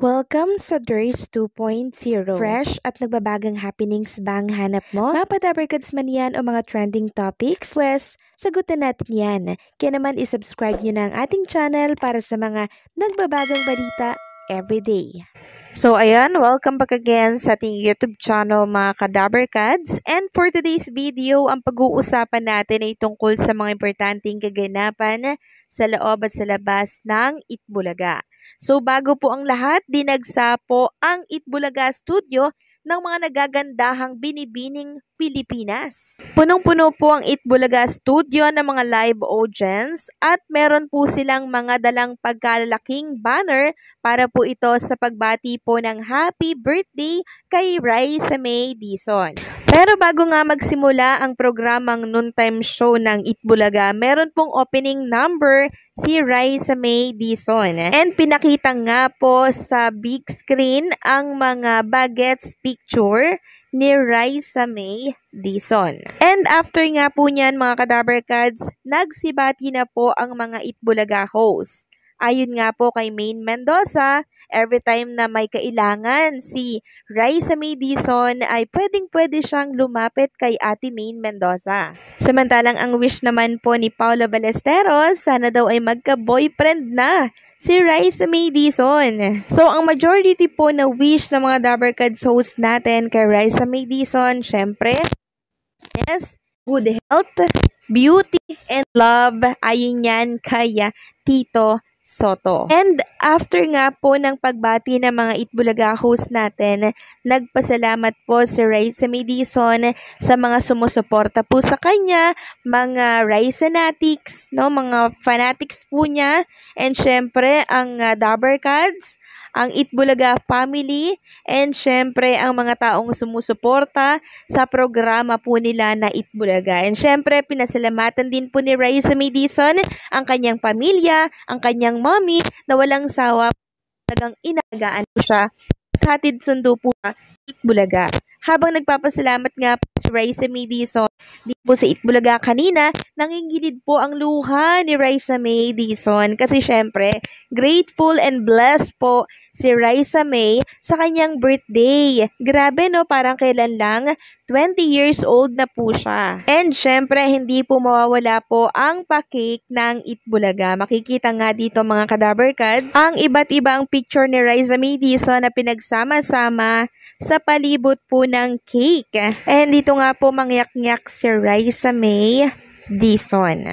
Welcome sa DRS 2.0. Fresh at nagbabagang happenings ba ang hanap mo? Mga padabarkads man yan o mga trending topics? Pues, sagutan natin yan. Kaya naman isubscribe nyo na ang ating channel para sa mga nagbabagang balita everyday. So ayan, welcome back again sa ating YouTube channel mga Kadabarkads. And for today's video, ang pag-uusapan natin ay tungkol sa mga importanteng kaganapan sa loob at sa labas ng Itbulaga. So bago po ang lahat, dinagsa po ang Itbulaga Studio ng mga nagagandahang binibining Pilipinas. Punong-puno po ang Itbulaga Studio ng mga live audience at meron po silang mga dalang pagkalalaking banner para po ito sa pagbati po ng happy birthday kay Raisa May Dizon. Pero bago nga magsimula ang programang noontime show ng Itbulaga, meron pong opening number si Raisa May Dizon. And pinakita nga po sa big screen ang mga bagets picture ni Raisa May Dizon. And after nga po niyan mga Kadabarkads, nagsibati na po ang mga Itbulaga hosts. Ayon nga po kay Maine Mendoza, every time na may kailangan si Raisa May Dizon ay pwedeng-pwede siyang lumapit kay Ate Maine Mendoza. Samantalang ang wish naman po ni Paolo Ballesteros, sana daw ay magka-boyfriend na si Raisa May Dizon. So ang majority po na wish ng mga Dabarkads host natin kay Raisa May Dizon, syempre, yes, good health, beauty, and love. Ayon yan kay Tito Soto. And after nga po ng pagbati ng mga Itbulaga host natin, nagpasalamat po si Raisa May Dizon sa mga sumusuporta po sa kanya, mga Raisanatics, no, mga fanatics po niya, and syempre ang Dabarkads, ang Itbulaga family, and syempre ang mga taong sumusuporta sa programa po nila na Itbulaga. And syempre pinasalamatan din po ni Raisa May Dizon ang kanyang pamilya, ang kanyang mommy na walang sawa, talagang inagaan po siya. Hatid sundo po sa Itbulaga. Habang nagpapasalamat nga po si Raisa May Dizon, di po sa Itbulaga kanina, nangingilid po ang luha ni Raisa May Dizon kasi syempre, grateful and blessed po si Raisa May sa kanyang birthday. Grabe no, parang kailan lang, 20 years old na po siya. And syempre, hindi po mawawala po ang pa-cake ng Itbulaga. Makikita nga dito mga Kadabarkads, ang iba't ibang picture ni Raisa May Dizon na pinagsama-sama sa palibot po ng cake. And dito nga po mangyak-ngyak si Raisa May Dizon.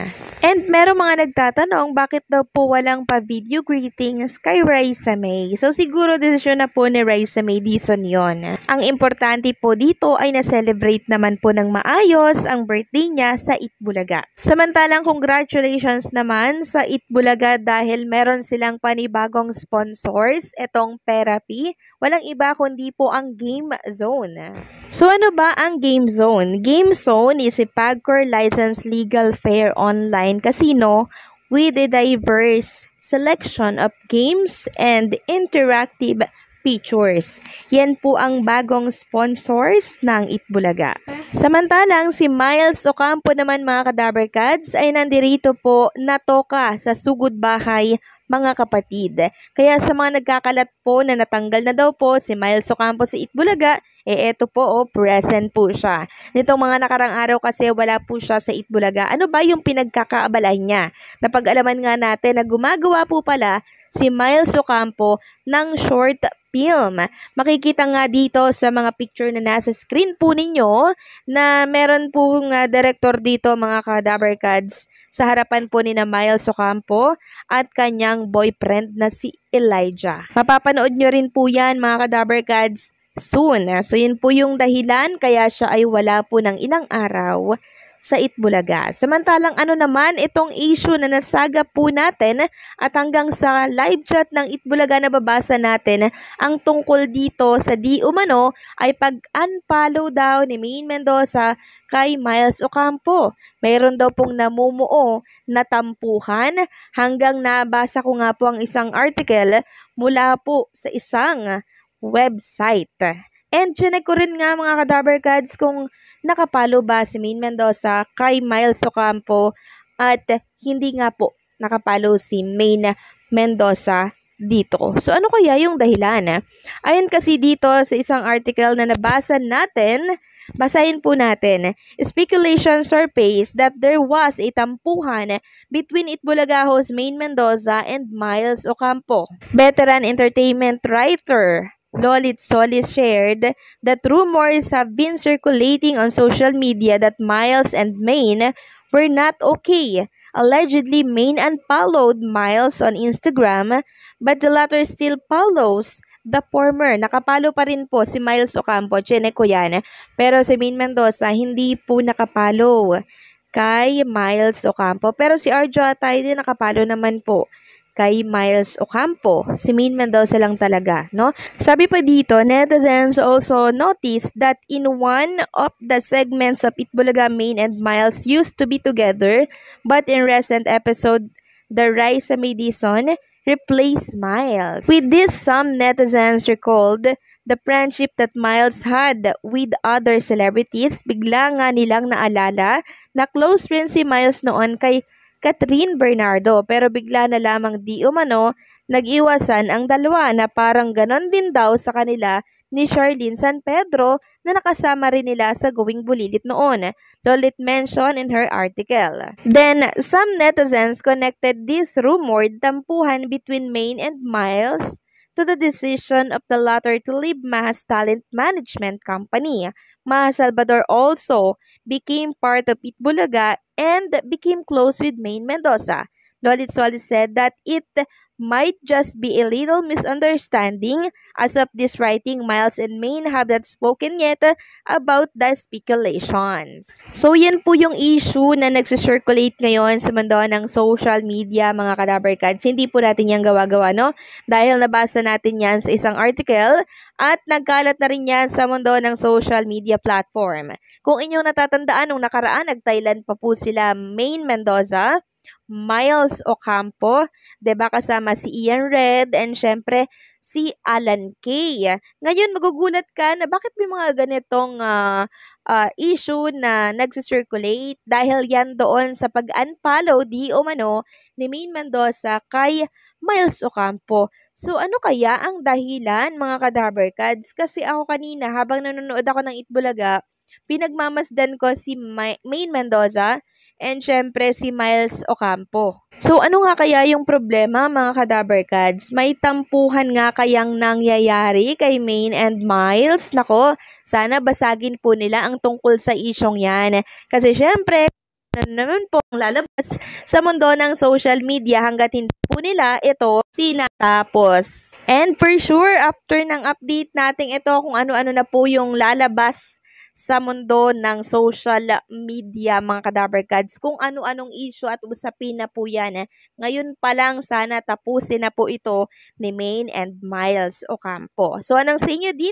And meron mga nagtatanong bakit daw po walang pa-video greetings kay Raisa May. So siguro desisyon na po ni Raisa May Dizon yon. Ang importante po dito ay na-celebrate naman po ng maayos ang birthday niya sa Itbulaga. Samantalang congratulations naman sa Itbulaga dahil meron silang panibagong sponsors, etong Therapy. Walang iba kundi po ang Game Zone. So ano ba ang Game Zone? Game Zone is a PAGCOR licensed legal fair online casino with a diverse selection of games and interactive features. Yan po ang bagong sponsors ng Itbulaga. Samantalang si Miles Ocampo naman mga Kadabarkads ay nandirito po natoka sa sugod bahay mga kapatid. Kaya sa mga nagkakalat po na natanggal na daw po si Miles Ocampo sa Itbulaga, eto po present po siya. Nitong mga nakarang araw kasi wala po siya sa Itbulaga. Ano ba yung pinagkakaabalahan niya? Napag-alaman nga natin na gumagawa po pala si Miles Ocampo ng short film. Makikita nga dito sa mga picture na nasa screen po ninyo na meron pong director dito mga Kadabarkads sa harapan po ni na Miles Ocampo at kanyang boyfriend na si Elijah. Mapapanood nyo rin po yan mga Kadabarkads soon. So yun po yung dahilan kaya siya ay wala po ng ilang araw sa Itbulaga. Samantalang ano naman itong issue na nasaga po natin at hanggang sa live chat ng Itbulaga na babasa natin ang tungkol dito sa di umano ay pag-unfollow daw ni Maine Mendoza kay Miles Ocampo. Mayroon daw pong namumuo na tampuhan hanggang nabasa ko nga po ang isang article mula po sa isang website. And chinek ko rin nga mga Kadabarkads kung nakapalo ba si Maine Mendoza kay Miles Ocampo at hindi nga po nakapalo si Maine Mendoza dito. So ano kaya yung dahilan? Ayon kasi dito sa isang article na nabasa natin, basahin po natin. Speculation surface that there was a tampuhan between Itbulaga host Maine Mendoza and Miles Ocampo. Veteran entertainment writer Lolit Solis shared that rumors have been circulating on social media that Miles and Maine were not okay. Allegedly, Maine unfollowed Miles on Instagram, but the latter still follows the former. Nakapalo pa rin po si Miles Ocampo, chinek ko yan. Pero si Maine Mendoza, hindi po nakapalo kay Miles Ocampo. Pero si Arjo Atay din nakapalo naman po kay Miles Ocampo. Si Maine Mendoza lang talaga, no? Sabi pa dito, netizens also noticed that in one of the segments of Itbulaga, Maine and Miles used to be together, but in recent episode, the Raisa Madison replaced Miles. With this, some netizens recalled the friendship that Miles had with other celebrities. Bigla nga nilang naalala na close friend si Miles noon kay Catherine Bernardo, pero bigla na lamang di umano nag-iwasan ang dalawa na parang ganon din daw sa kanila ni Charlene San Pedro na nakasama rin nila sa Going Bulilit noon, Lolit mentioned in her article. Then, some netizens connected this rumored tampuhan between Maine and Miles to the decision of the latter to leave Mahas Talent Management Company. Maha Salvador also became part of Itbulaga and became close with Maine Mendoza. Lolit Solis said that it might just be a little misunderstanding. As of this writing, Miles and Maine have not spoken yet about the speculations. So yan po yung issue na nagsisirculate ngayon sa mundo ng social media, mga Kadabarkads. Hindi po natin yan gawa-gawa, no? Dahil nabasa natin yan sa isang article at nagkalat na rin yan sa mundo ng social media platform. Kung inyong natatandaan, nung nakaraan, nag-Thailand pa po sila Maine Mendoza, Miles Ocampo, 'di ba, kasama si Ian Red and syempre si Alan Kay. Ngayon magugulat ka na bakit may mga ganitong issue na nagsisirculate dahil yan doon sa pag-unfollow di umano ni Maine Mendoza kay Miles Ocampo. So ano kaya ang dahilan, mga Kadabarkads? Kasi ako kanina habang nanonood ako ng Itbulaga, pinagmamasdan ko si Maine Mendoza and syempre si Miles Ocampo. So ano nga kaya yung problema, mga Kadabarkads? May tampuhan nga kayang nangyayari kay Maine and Miles? Nako, sana basagin po nila ang tungkol sa isyong yan. Kasi syempre, naman po ang lalabas sa mundo ng social media hanggat hindi po nila ito tinatapos. And for sure, after ng update natin ito kung ano-ano na po yung lalabas sa mundo ng social media, mga Kadabarkads, kung ano-anong issue at usapin na po yan. Ngayon pa lang sana tapusin na po ito ni Maine and Miles Ocampo. So anong sa inyo dito?